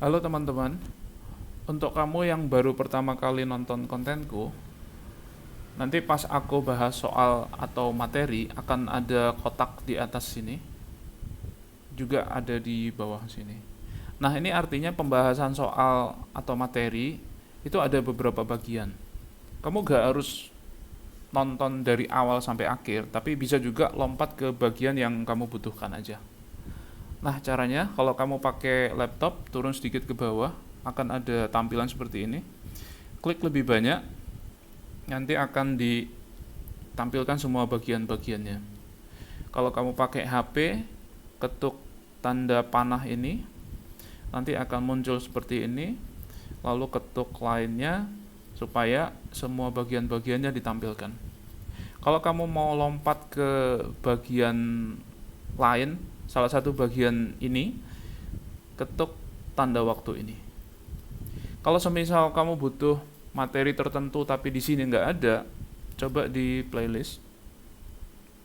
Halo teman-teman, untuk kamu yang baru pertama kali nonton kontenku, nanti pas aku bahas soal atau materi akan ada kotak di atas sini, juga ada di bawah sini. Nah, ini artinya pembahasan soal atau materi itu ada beberapa bagian. Kamu gak harus nonton dari awal sampai akhir, tapi bisa juga lompat ke bagian yang kamu butuhkan aja. Nah, caranya kalau kamu pakai laptop, turun sedikit ke bawah, akan ada tampilan seperti ini. Klik lebih banyak, nanti akan ditampilkan semua bagian-bagiannya. Kalau kamu pakai HP, ketuk tanda panah ini, nanti akan muncul seperti ini, lalu ketuk lainnya supaya semua bagian-bagiannya ditampilkan. Kalau kamu mau lompat ke bagian lain, salah satu bagian ini, ketuk tanda waktu ini. Kalau semisal kamu butuh materi tertentu tapi di sini nggak ada, coba di playlist,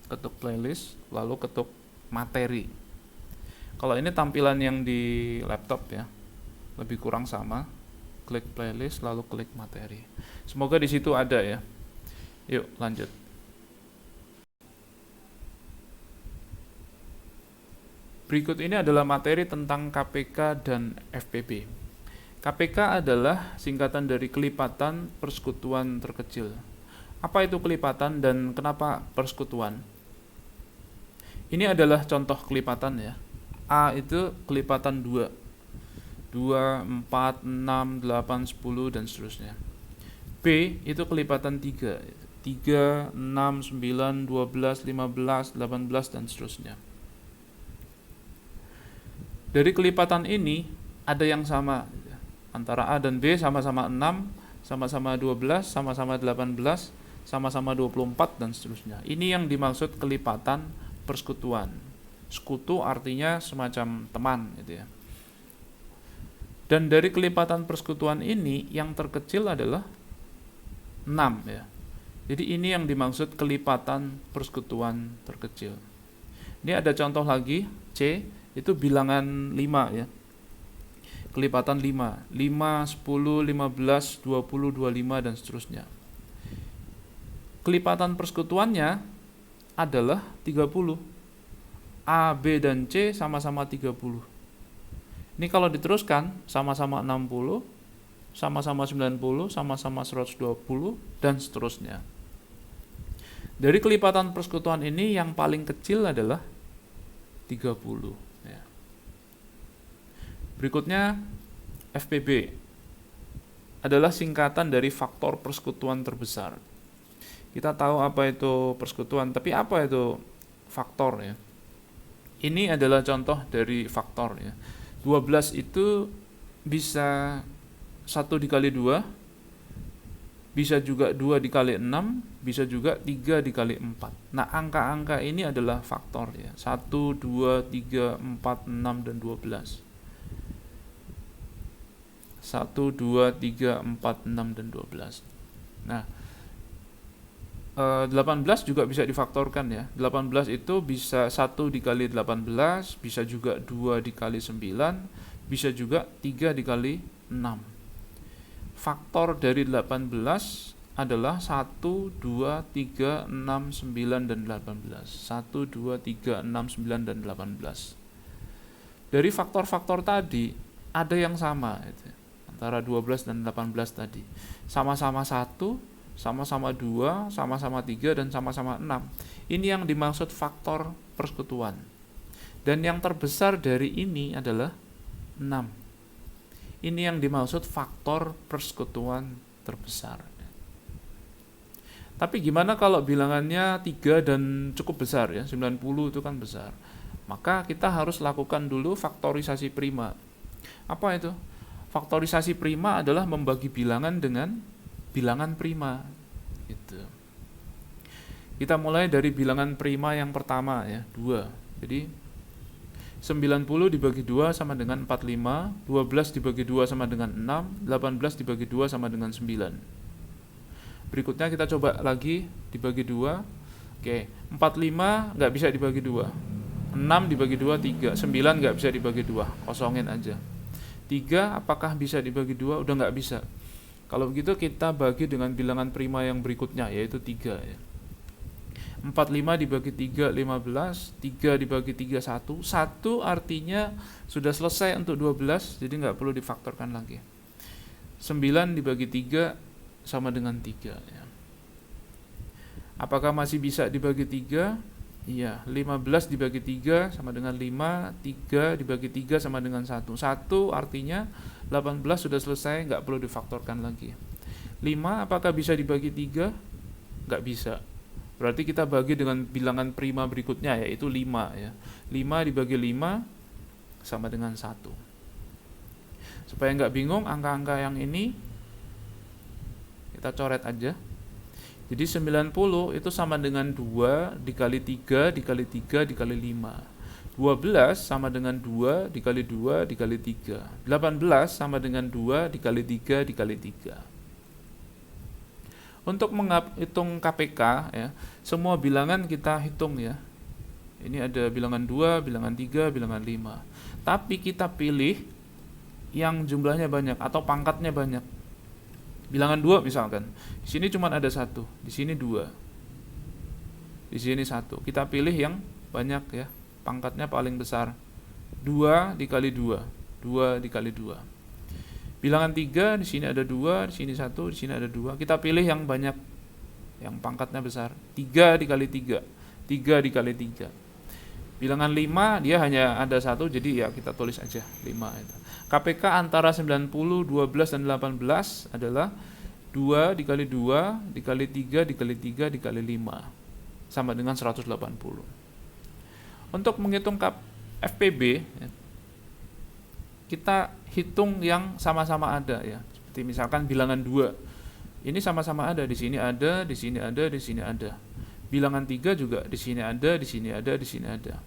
ketuk playlist, lalu ketuk materi. Kalau ini tampilan yang di laptop ya, lebih kurang sama. Klik playlist, lalu klik materi. Semoga di situ ada ya. Yuk lanjut. Berikut ini adalah materi tentang KPK dan FPB. KPK adalah singkatan dari kelipatan persekutuan terkecil. Apa itu kelipatan dan kenapa persekutuan? Ini adalah contoh kelipatan ya. A itu kelipatan 2. 2, 4, 6, 8, 10 dan seterusnya. B itu kelipatan 3. 3, 6, 9, 12, 15, 18 dan seterusnya. Dari kelipatan ini ada yang sama antara A dan B, sama-sama 6, sama-sama 12, sama-sama 18, sama-sama 24 dan seterusnya. Ini yang dimaksud kelipatan persekutuan. Sekutu artinya semacam teman gitu ya. Dan dari kelipatan persekutuan ini yang terkecil adalah 6 ya. Jadi ini yang dimaksud kelipatan persekutuan terkecil. Ini ada contoh lagi, C itu bilangan 5 ya. Kelipatan 5, 5, 10, 15, 20, 25 dan seterusnya. Kelipatan persekutuannya adalah 30. A, B dan C sama-sama 30. Ini kalau diteruskan sama-sama 60, sama-sama 90, sama-sama 120 dan seterusnya. Dari kelipatan persekutuan ini yang paling kecil adalah 30 ya. Berikutnya FPB adalah singkatan dari faktor persekutuan terbesar. Kita tahu apa itu persekutuan, tapi apa itu faktor ya? Ini adalah contoh dari faktor ya. 12 itu bisa 1 dikali 2, bisa juga 2 dikali 6, bisa juga 3 dikali 4. Nah, angka-angka ini adalah faktor ya. 1, 2, 3, 4, 6, dan 12. 1, 2, 3, 4, 6, dan 12. Nah, 18 juga bisa difaktorkan ya. 18 itu bisa 1 dikali 18, bisa juga 2 dikali 9, bisa juga 3 dikali 6. Faktor dari 18 adalah 1, 2, 3, 6, 9, dan 18. 1, 2, 3, 6, 9, dan 18. Dari faktor-faktor tadi ada yang sama gitu, antara 12 dan 18 tadi. Sama-sama 1, sama-sama 2, sama-sama 3, dan sama-sama 6. Ini yang dimaksud faktor persekutuan. Dan yang terbesar dari ini adalah 6. Ini yang dimaksud faktor persekutuan terbesar. Tapi gimana kalau bilangannya 3 dan cukup besar ya, 90 itu kan besar. Maka kita harus lakukan dulu faktorisasi prima. Apa itu? Faktorisasi prima adalah membagi bilangan dengan bilangan prima gitu. Kita mulai dari bilangan prima yang pertama ya, 2. Jadi 90 dibagi 2 sama dengan 45, 12 dibagi 2 sama dengan 6, 18 dibagi 2 sama dengan 9. Berikutnya kita coba lagi dibagi 2. Oke, 45 nggak bisa dibagi 2. 6 dibagi 2 3, 9 nggak bisa dibagi 2, kosongin aja. 3 apakah bisa dibagi 2? Udah nggak bisa. Kalau begitu kita bagi dengan bilangan prima yang berikutnya, yaitu 3 ya. 45 dibagi 3, 15. 3 dibagi 3, 1. 1 artinya sudah selesai untuk 12, jadi nggak perlu difaktorkan lagi. 9 dibagi 3 sama dengan 3 ya. Apakah masih bisa dibagi 3? Iya. 15 dibagi 3 sama dengan 5. 3 dibagi 3 sama dengan 1. 1 artinya 18 sudah selesai, nggak perlu difaktorkan lagi. 5 apakah bisa dibagi 3? Nggak bisa. Berarti kita bagi dengan bilangan prima berikutnya, yaitu 5 ya. 5 dibagi 5 sama dengan 1. Supaya nggak bingung, angka-angka yang ini kita coret aja. Jadi 90 itu sama dengan 2 dikali 3 dikali 3 dikali 5. 12 sama dengan 2 dikali 2 dikali 3. 18 sama dengan 2 dikali 3 dikali 3. Untuk menghitung KPK ya, semua bilangan kita hitung ya. Ini ada bilangan 2, bilangan 3, bilangan 5. Tapi kita pilih yang jumlahnya banyak atau pangkatnya banyak. Bilangan 2 misalkan. Di sini cuma ada 1, di sini 2. Di sini 1. Kita pilih yang banyak ya. Pangkatnya paling besar. 2 dikali 2. 2 dikali 2. Bilangan 3, di sini ada 2, di sini 1, di sini ada 2. Kita pilih yang banyak, yang pangkatnya besar. 3 dikali 3, 3 dikali 3. Bilangan 5, dia hanya ada 1, jadi ya kita tulis aja 5 itu. KPK antara 90, 12, dan 18 adalah 2 dikali 2, dikali 3, dikali 3, dikali 5. Sama dengan 180. Untuk menghitung FPB, kita hitung yang sama-sama ada ya. Seperti misalkan bilangan 2. Ini sama-sama ada, di sini ada, di sini ada, di sini ada. Bilangan 3 juga di sini ada, di sini ada, di sini ada.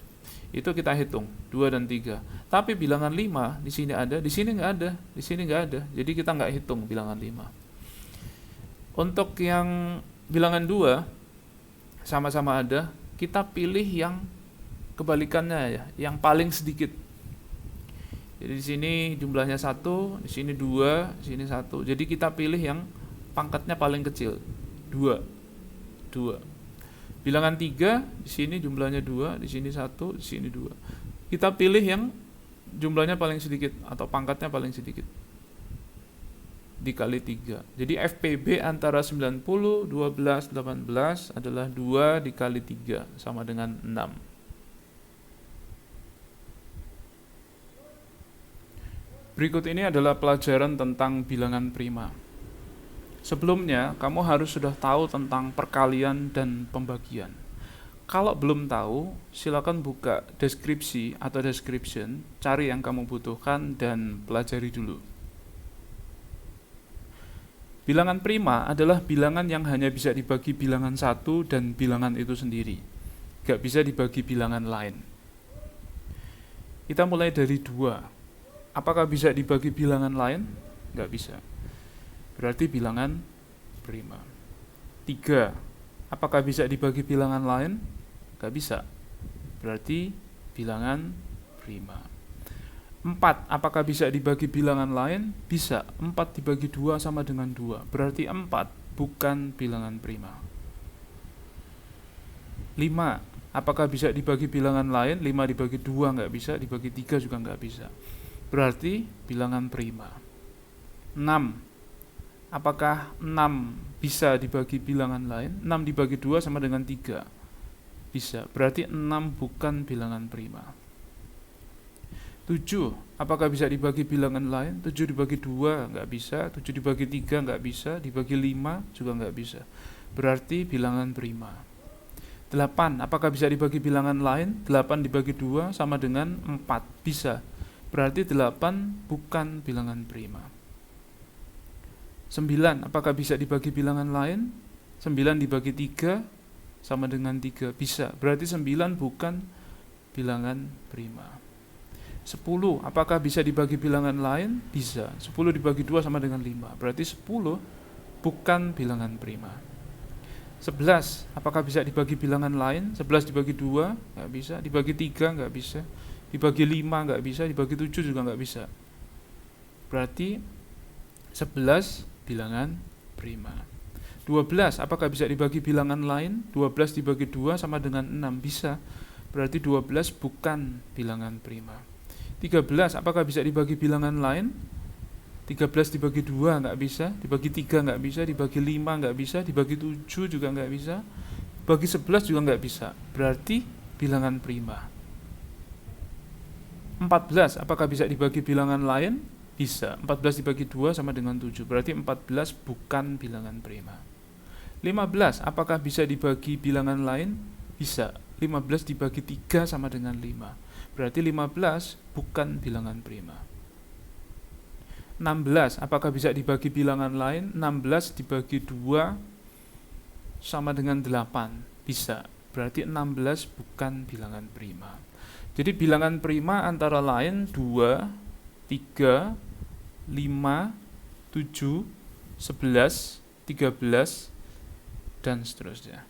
Itu kita hitung 2 dan 3. Tapi bilangan 5 di sini ada, di sini nggak ada, di sini nggak ada. Jadi kita nggak hitung bilangan 5. Untuk yang bilangan 2 sama-sama ada, kita pilih yang kebalikannya ya, yang paling sedikit. Jadi di sini jumlahnya 1, di sini 2, di sini 1. Jadi kita pilih yang pangkatnya paling kecil, 2. 2. Bilangan 3, di sini jumlahnya 2, di sini 1, di sini 2. Kita pilih yang jumlahnya paling sedikit atau pangkatnya paling sedikit. Dikali 3. Jadi FPB antara 90, 12, 18 adalah 2 dikali 3 sama dengan 6. Berikut ini adalah pelajaran tentang bilangan prima. Sebelumnya, kamu harus sudah tahu tentang perkalian dan pembagian. Kalau belum tahu, silakan buka deskripsi atau description, cari yang kamu butuhkan dan pelajari dulu. Bilangan prima adalah bilangan yang hanya bisa dibagi bilangan satu dan bilangan itu sendiri. Gak bisa dibagi bilangan lain. Kita mulai dari 2. Apakah bisa dibagi bilangan lain? Nggak bisa. Berarti bilangan prima. 3. Apakah bisa dibagi bilangan lain? Nggak bisa. Berarti bilangan prima. 4. Apakah bisa dibagi bilangan lain? Bisa. 4 dibagi 2 sama dengan 2. Berarti 4 bukan bilangan prima. 5. Apakah bisa dibagi bilangan lain? 5 dibagi 2 nggak bisa, dibagi 3 juga nggak bisa. Berarti bilangan prima. 6. Apakah 6 bisa dibagi bilangan lain? 6 dibagi 2 sama dengan 3. Bisa. Berarti 6 bukan bilangan prima. 7. Apakah bisa dibagi bilangan lain? 7 dibagi 2 nggak bisa, 7 dibagi 3 nggak bisa, dibagi 5 juga nggak bisa. Berarti bilangan prima. 8. Apakah bisa dibagi bilangan lain? 8 dibagi 2 sama dengan 4. Bisa. Berarti 8 bukan bilangan prima. 9. Apakah bisa dibagi bilangan lain? 9 dibagi 3 sama dengan 3. Bisa. Berarti 9 bukan bilangan prima. 10. Apakah bisa dibagi bilangan lain? Bisa. 10 dibagi 2 sama dengan 5. Berarti 10 bukan bilangan prima. 11. Apakah bisa dibagi bilangan lain? 11 dibagi 2 nggak bisa. Dibagi 3 nggak bisa. Dibagi 5 nggak bisa, dibagi 7 juga nggak bisa. Berarti 11 bilangan prima. 12 apakah bisa dibagi bilangan lain? 12 dibagi 2 sama dengan 6, bisa. Berarti 12 bukan bilangan prima. 13 apakah bisa dibagi bilangan lain? 13 dibagi 2 nggak bisa, dibagi 3 nggak bisa, dibagi 5 nggak bisa, dibagi 7 juga nggak bisa, bagi 11 juga nggak bisa. Berarti bilangan prima. 14 apakah bisa dibagi bilangan lain? Bisa. 14 dibagi 2 sama dengan 7. Berarti 14 bukan bilangan prima. 15 apakah bisa dibagi bilangan lain? Bisa. 15 dibagi 3 sama dengan 5. Berarti 15 bukan bilangan prima. 16 apakah bisa dibagi bilangan lain? 16 dibagi 2 sama dengan 8. Bisa. Berarti 16 bukan bilangan prima. Jadi bilangan prima antara lain 2, 3, 5, 7, 11, 13, dan seterusnya.